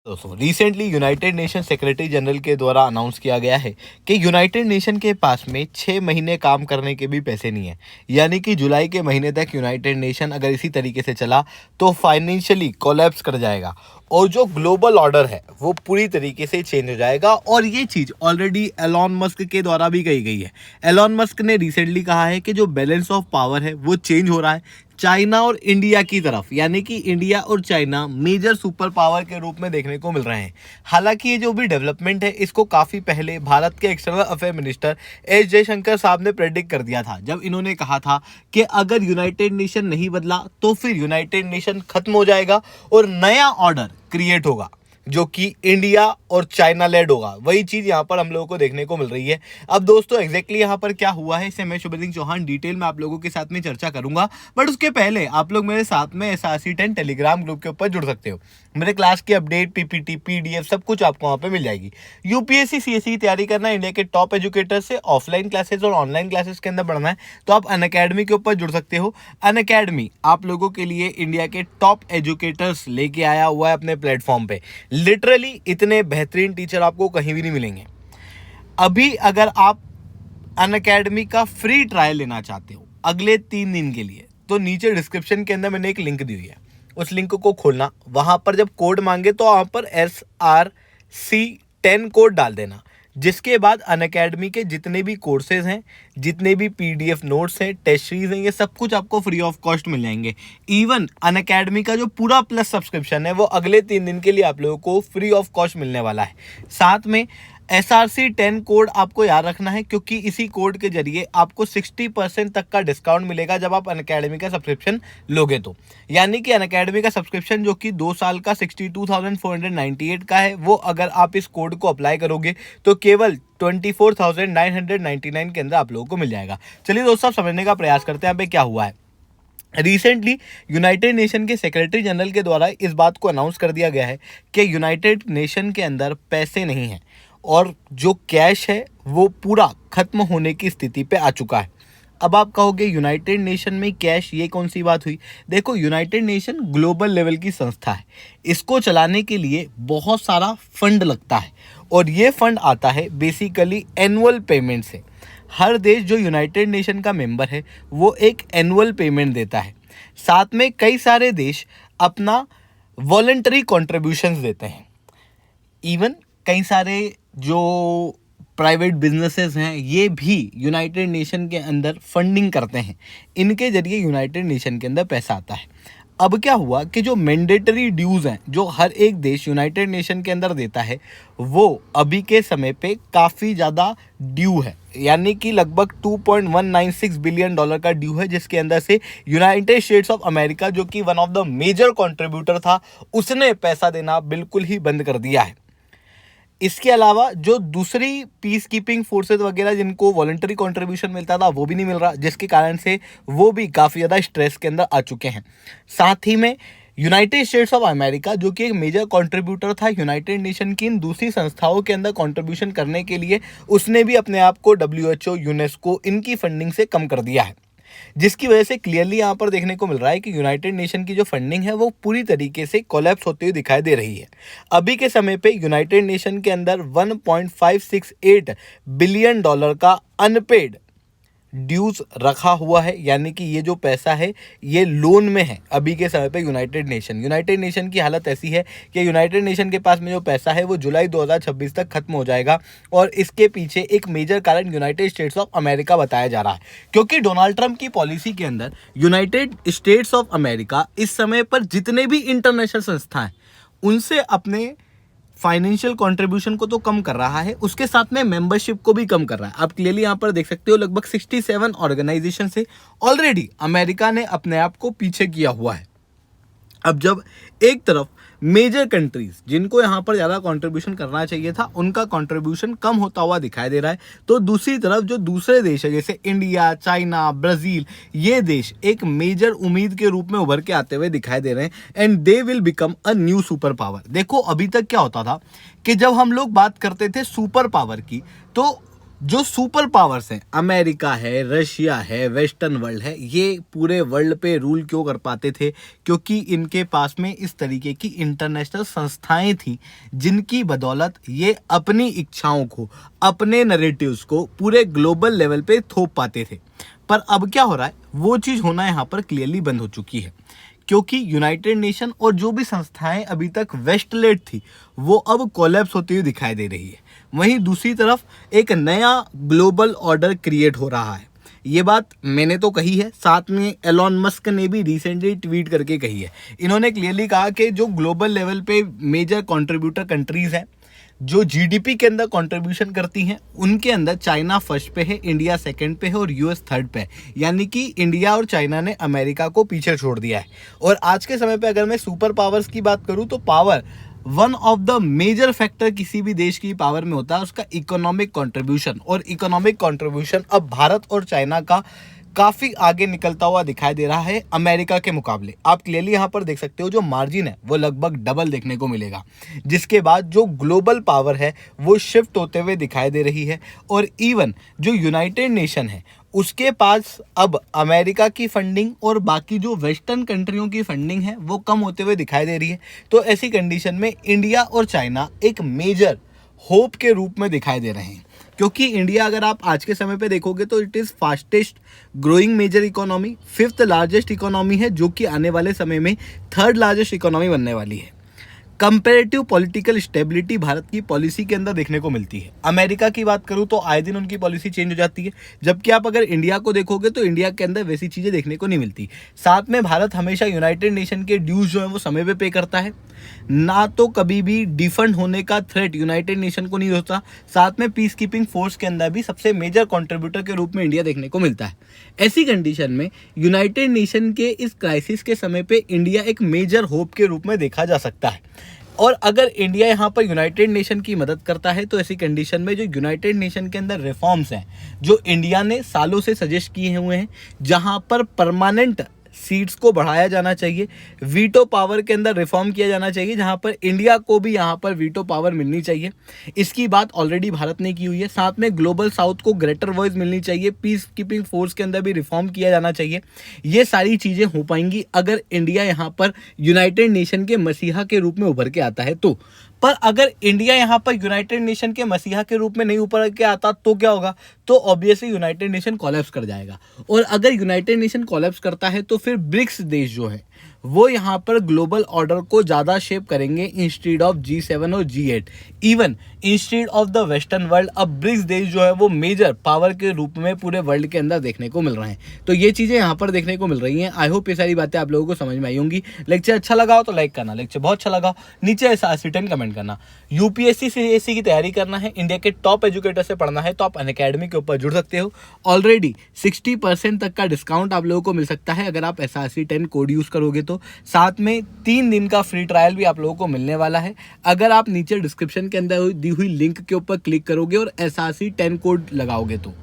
दोस्तों recently United nation secretary general के द्वारा अनाउंस किया गया है कि यूनाइटेड नेशन के पास में 6 महीने काम करने के भी पैसे नहीं है। यानी कि जुलाई के महीने तक यूनाइटेड नेशन अगर इसी तरीके से चला तो फाइनेंशियली कोलैप्स कर जाएगा और जो ग्लोबल ऑर्डर है वो पूरी तरीके से चेंज हो जाएगा। और ये चीज़ ऑलरेडी एलॉन मस्क के द्वारा भी कही गई है। एलॉन मस्क ने रिसेंटली कहा है कि जो बैलेंस ऑफ पावर है वो चेंज हो रहा है चाइना और इंडिया की तरफ, यानी कि इंडिया और चाइना मेजर सुपर पावर के रूप में देखने को मिल रहे हैं। हालांकि ये जो भी डेवलपमेंट है इसको काफ़ी पहले भारत के external affair minister S Jaishankar साहब ने प्रेडिक्ट कर दिया था, जब इन्होंने कहा था कि अगर यूनाइटेड नेशन नहीं बदला तो फिर यूनाइटेड नेशन खत्म हो जाएगा और नया ऑर्डर क्रिएट होगा जो कि इंडिया और चाइना लेड होगा। वही चीज़ यहाँ पर हम लोगों को देखने को मिल रही है। अब दोस्तों एग्जैक्टली यहाँ पर क्या हुआ है इसे मैं शुभदीप चौहान डिटेल में आप लोगों के साथ में चर्चा करूंगा, बट उसके पहले आप लोग मेरे साथ में SRC10 टेलीग्राम ग्रुप के ऊपर जुड़ सकते हो। मेरे क्लास की अपडेट, PPT, PDF सब कुछ आपको वहाँ पे मिल जाएगी। UPSC CSE की तैयारी करना है, इंडिया के टॉप एजुकेटर से ऑफलाइन क्लासेस और ऑनलाइन क्लासेस के अंदर बढ़ना है तो आप अनअकैडमी के ऊपर जुड़ सकते हो। अनअकैडमी आप लोगों के लिए इंडिया के टॉप एजुकेटर्स लेके आया हुआ है अपने प्लेटफॉर्म पे। लिटरली इतने बेहतरीन टीचर आपको कहीं भी नहीं मिलेंगे। अभी अगर आप अनअकैडमी का फ्री ट्रायल लेना चाहते हो अगले 3 दिन के लिए तो नीचे डिस्क्रिप्शन के अंदर मैंने एक लिंक दी हुई है, उस लिंक को खोलना। वहां पर जब कोड मांगे तो वहां पर SRC10 कोड डाल देना, जिसके बाद अनअकैडमी के जितने भी कोर्सेज हैं, जितने भी PDF नोट्स हैं, टेस्ट सीरीज हैं, ये सब कुछ आपको फ्री ऑफ कॉस्ट मिल जाएंगे। इवन अनअकैडमी का जो पूरा प्लस सब्सक्रिप्शन है वो अगले 3 दिन के लिए आप लोगों को फ्री ऑफ कॉस्ट मिलने वाला है। साथ में SRC10 कोड आपको याद रखना है क्योंकि इसी कोड के जरिए आपको 60% तक का डिस्काउंट मिलेगा जब आप अनअकैडमी का सब्सक्रिप्शन लोगे तो। यानी कि अनअकैडमी का सब्सक्रिप्शन जो कि 2 साल का 62,498 का है, वो अगर आप इस कोड को अप्लाई करोगे तो केवल 24,999 के अंदर आप लोगों को मिल जाएगा। चलिए दोस्तों समझने का प्रयास करते हैं यहाँ पे क्या हुआ है। रिसेंटली यूनाइटेड नेशन के सेक्रेटरी जनरल के द्वारा इस बात को अनाउंस कर दिया गया है कि यूनाइटेड नेशन के अंदर पैसे नहीं हैं और जो कैश है वो पूरा खत्म होने की स्थिति पे आ चुका है। अब आप कहोगे यूनाइटेड नेशन में कैश, ये कौन सी बात हुई? देखो यूनाइटेड नेशन ग्लोबल लेवल की संस्था है, इसको चलाने के लिए बहुत सारा फंड लगता है और ये फंड आता है बेसिकली एनुअल पेमेंट से। हर देश जो यूनाइटेड नेशन का मेंबर है वो एक एनुअल पेमेंट देता है। साथ में कई सारे देश अपना वॉलंटरी कॉन्ट्रीब्यूशंस देते हैं। इवन कई सारे जो प्राइवेट बिजनेसेस हैं ये भी यूनाइटेड नेशन के अंदर फंडिंग करते हैं, इनके जरिए यूनाइटेड नेशन के अंदर पैसा आता है। अब क्या हुआ कि जो मैंडेटरी ड्यूज़ हैं जो हर एक देश यूनाइटेड नेशन के अंदर देता है वो अभी के समय पे काफ़ी ज़्यादा ड्यू है, यानी कि लगभग $2.196 बिलियन का ड्यू है, जिसके अंदर से यूनाइटेड स्टेट्स ऑफ अमेरिका जो कि one of the major contributor था उसने पैसा देना बिल्कुल ही बंद कर दिया है। इसके अलावा जो दूसरी पीस कीपिंग फोर्सेज वगैरह जिनको वॉलंटरी कंट्रीब्यूशन मिलता था वो भी नहीं मिल रहा, जिसके कारण से वो भी काफ़ी ज़्यादा स्ट्रेस के अंदर आ चुके हैं। साथ ही में यूनाइटेड स्टेट्स ऑफ अमेरिका जो कि एक मेजर कंट्रीब्यूटर था यूनाइटेड नेशन की इन दूसरी संस्थाओं के अंदर कंट्रीब्यूशन करने के लिए, उसने भी अपने आप को WHO, यूनेस्को इनकी फंडिंग से कम कर दिया है, जिसकी वजह से क्लियरली यहाँ पर देखने को मिल रहा है कि यूनाइटेड नेशन की जो फंडिंग है वो पूरी तरीके से कोलैप्स होती हुई दिखाई दे रही है। अभी के समय पे यूनाइटेड नेशन के अंदर $1.568 बिलियन का अनपेड ड्यूज रखा हुआ है, यानी कि ये जो पैसा है ये लोन में है अभी के समय पे यूनाइटेड नेशन की हालत ऐसी है कि यूनाइटेड नेशन के पास में जो पैसा है वो जुलाई 2026 तक खत्म हो जाएगा। और इसके पीछे एक मेजर कारण यूनाइटेड स्टेट्स ऑफ अमेरिका बताया जा रहा है, क्योंकि डोनाल्ड ट्रंप की पॉलिसी के अंदर यूनाइटेड स्टेट्स ऑफ अमेरिका इस समय पर जितने भी इंटरनेशनल संस्थाएं उनसे अपने फाइनेंशियल कंट्रीब्यूशन को तो कम कर रहा है, उसके साथ में मेंबरशिप को भी कम कर रहा है। आप क्लियरली यहाँ पर देख सकते हो लगभग 67 ऑर्गेनाइजेशन से ऑलरेडी अमेरिका ने अपने आप को पीछे किया हुआ है। अब जब एक तरफ मेजर कंट्रीज जिनको यहाँ पर ज़्यादा कंट्रीब्यूशन करना चाहिए था उनका कंट्रीब्यूशन कम होता हुआ दिखाई दे रहा है, तो दूसरी तरफ जो दूसरे देश है जैसे इंडिया, चाइना, ब्राज़ील, ये देश एक मेजर उम्मीद के रूप में उभर के आते हुए दिखाई दे रहे हैं and they will become a new super power. देखो अभी तक क्या होता था कि जब हम लोग बात करते थे सुपर पावर की तो जो सुपर पावर्स हैं, अमेरिका है, रशिया है, वेस्टर्न वर्ल्ड है, ये पूरे वर्ल्ड पे रूल क्यों कर पाते थे? क्योंकि इनके पास में इस तरीके की इंटरनेशनल संस्थाएं थी जिनकी बदौलत ये अपनी इच्छाओं को, अपने नैरेटिव्स को पूरे ग्लोबल लेवल पे थोप पाते थे। पर अब क्या हो रहा है, वो चीज़ होना यहाँ पर क्लियरली बंद हो चुकी है, क्योंकि यूनाइटेड नेशन और जो भी संस्थाएं अभी तक वेस्ट लेड थी वो अब कोलैप्स होती हुई दिखाई दे रही है। वहीं दूसरी तरफ एक नया ग्लोबल ऑर्डर क्रिएट हो रहा है। ये बात मैंने तो कही है, साथ में एलॉन मस्क ने भी रिसेंटली ट्वीट करके कही है। इन्होंने क्लियरली कहा कि जो ग्लोबल लेवल पे मेजर कंट्रीब्यूटर कंट्रीज हैं, जो जीडीपी के अंदर कंट्रीब्यूशन करती हैं, उनके अंदर चाइना फर्स्ट पे है, इंडिया सेकंड पे है और यूएस थर्ड पे है। यानी कि इंडिया और चाइना ने अमेरिका को पीछे छोड़ दिया है। और आज के समय पे अगर मैं सुपर पावर्स की बात करूं तो power one of the major factor किसी भी देश की पावर में होता है उसका इकोनॉमिक कंट्रीब्यूशन। और इकोनॉमिक कंट्रीब्यूशन अब भारत और चाइना का काफ़ी आगे निकलता हुआ दिखाई दे रहा है अमेरिका के मुकाबले। आप क्लियरली यहाँ पर देख सकते हो जो मार्जिन है वो लगभग डबल देखने को मिलेगा, जिसके बाद जो ग्लोबल पावर है वो शिफ्ट होते हुए दिखाई दे रही है। और इवन जो यूनाइटेड नेशन है उसके पास अब अमेरिका की फंडिंग और बाकी जो वेस्टर्न कंट्रियों की फंडिंग है वो कम होते हुए दिखाई दे रही है। तो ऐसी कंडीशन में इंडिया और चाइना एक मेजर होप के रूप में दिखाई दे रहे हैं, क्योंकि इंडिया अगर आप आज के समय पे देखोगे तो it is fastest growing major economy, fifth largest economy है, जो कि आने वाले समय में थर्ड लार्जेस्ट इकोनॉमी बनने वाली है। कंपेरेटिव पॉलिटिकल स्टेबिलिटी भारत की पॉलिसी के अंदर देखने को मिलती है। अमेरिका की बात करूं तो आए दिन उनकी पॉलिसी चेंज हो जाती है, जबकि आप अगर इंडिया को देखोगे तो इंडिया के अंदर वैसी चीज़ें देखने को नहीं मिलती। साथ में भारत हमेशा यूनाइटेड नेशन के ड्यूज जो है वो समय पे करता है, ना तो कभी भी डिफंड होने का थ्रेट यूनाइटेड नेशन को नहीं होता। साथ में पीस कीपिंग फोर्स के अंदर भी सबसे मेजर कंट्रीब्यूटर के रूप में इंडिया देखने को मिलता है। ऐसी कंडीशन में यूनाइटेड नेशन के इस क्राइसिस के समय पे इंडिया एक मेजर होप के रूप में देखा जा सकता है। और अगर इंडिया यहाँ पर यूनाइटेड नेशन की मदद करता है तो ऐसी कंडीशन में जो यूनाइटेड नेशन के अंदर रिफॉर्म्स हैं जो इंडिया ने सालों से सजेस्ट किए हुए हैं, जहाँ पर परमानेंट सीट्स को बढ़ाया जाना चाहिए, वीटो पावर के अंदर रिफॉर्म किया जाना चाहिए, जहां पर इंडिया को भी यहां पर वीटो पावर मिलनी चाहिए। इसकी बात ऑलरेडी भारत ने की हुई है। साथ में ग्लोबल साउथ को ग्रेटर वॉइस मिलनी चाहिए, पीस कीपिंग फोर्स के अंदर भी रिफॉर्म किया जाना चाहिए। ये सारी चीज़ें हो पाएंगी अगर इंडिया यहाँ पर यूनाइटेड नेशन के मसीहा के रूप में उभर के आता है तो। पर अगर इंडिया यहाँ पर यूनाइटेड नेशन के मसीहा के रूप में नहीं उभर के आता तो क्या होगा? तो ऑब्वियसली यूनाइटेड नेशन कोलैप्स कर जाएगा। और अगर यूनाइटेड नेशन कोलैप्स करता है तो फिर ब्रिक्स देश जो है वो यहाँ पर ग्लोबल ऑर्डर को ज़्यादा शेप करेंगे इंस्टीड ऑफ G7 और G8, even instead of the western world. अब ब्रिक्स देश जो है वो मेजर पावर के रूप में पूरे वर्ल्ड के अंदर देखने को मिल रहे हैं। तो ये चीज़ें यहाँ पर देखने को मिल रही हैं। आई होप ये सारी बातें आप लोगों को समझ में आई होंगी। लेक्चर अच्छा लगा हो तो लाइक करना, लेक्चर बहुत अच्छा लगा हो नीचे SRC10 कमेंट करना। यूपीएससी CAC की तैयारी करना है, इंडिया के टॉप एजुकेटर से पढ़ना है तो आप अनअकैडमी के ऊपर जुड़ सकते हो। ऑलरेडी 60% तक का डिस्काउंट आप लोगों को मिल सकता है अगर आप SRC10 कोड यूज़ करोगे तो। साथ में 3 दिन का फ्री ट्रायल भी आप लोगों को मिलने वाला है अगर आप नीचे डिस्क्रिप्शन के अंदर दी हुई लिंक के ऊपर क्लिक करोगे और SRC10 कोड लगाओगे तो।